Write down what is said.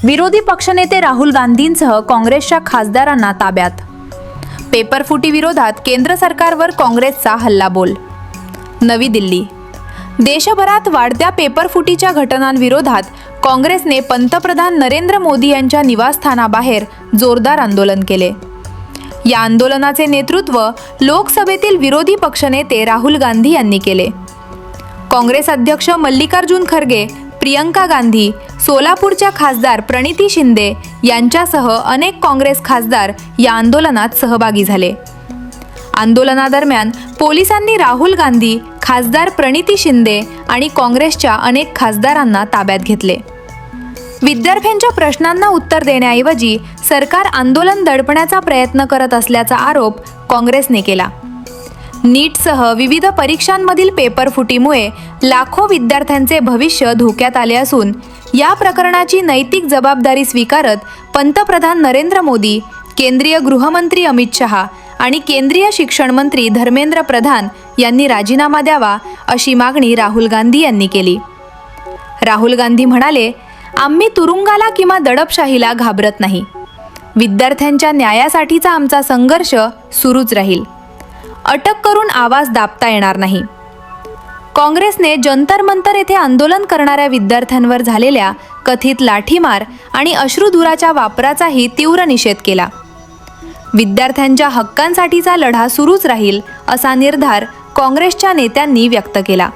विरोधी पक्षनेते राहुल गांधींसह काँग्रेसच्या खासदारांना ताब्यात. पेपरफुटी विरोधात केंद्र सरकारवर काँग्रेसचा हल्लाबोल. नवी दिल्ली. देशभरात वाढत्या पेपरफुटीच्या घटनांविरोधात काँग्रेसने पंतप्रधान नरेंद्र मोदी यांच्या निवासस्थानाबाहेर जोरदार आंदोलन केले. या आंदोलनाचे नेतृत्व लोकसभेतील विरोधी पक्षनेते राहुल गांधी यांनी केले. काँग्रेस अध्यक्ष मल्लिकार्जुन खरगे, प्रियंका गांधी, सोलापूरच्या खासदार प्रणिती शिंदे यांच्यासह अनेक काँग्रेस खासदार या आंदोलनात सहभागी झाले. आंदोलनादरम्यान पोलिसांनी राहुल गांधी, खासदार प्रणिती शिंदे आणि काँग्रेसच्या अनेक खासदारांना ताब्यात घेतले. विद्यार्थ्यांच्या प्रश्नांना उत्तर देण्याऐवजी सरकार आंदोलन दडपण्याचा प्रयत्न करत असल्याचा आरोप काँग्रेसने केला. नीटसह विविध परीक्षांमधील पेपरफुटीमुळे लाखो विद्यार्थ्यांचे भविष्य धोक्यात आले असून या प्रकरणाची नैतिक जबाबदारी स्वीकारत पंतप्रधान नरेंद्र मोदी, केंद्रीय गृहमंत्री अमित शहा आणि केंद्रीय शिक्षण मंत्री धर्मेंद्र प्रधान यांनी राजीनामा द्यावा अशी मागणी राहुल गांधी यांनी केली. राहुल गांधी म्हणाले, आम्ही तुरुंगाला किंवा दडपशाहीला घाबरत नाही. विद्यार्थ्यांच्या न्यायासाठीचा आमचा संघर्ष सुरूच राहील. अटक करून आवाज दाबता येणार नाही. काँग्रेसने जंतर मंतर येथे आंदोलन करणाऱ्या विद्यार्थ्यांवर झालेल्या कथित लाठीमार आणि अश्रुधुराच्या वापराचाही तीव्र निषेध केला. विद्यार्थ्यांच्या हक्कांसाठीचा लढा सुरूच राहील असा निर्धार काँग्रेसच्या नेत्यांनी व्यक्त केला.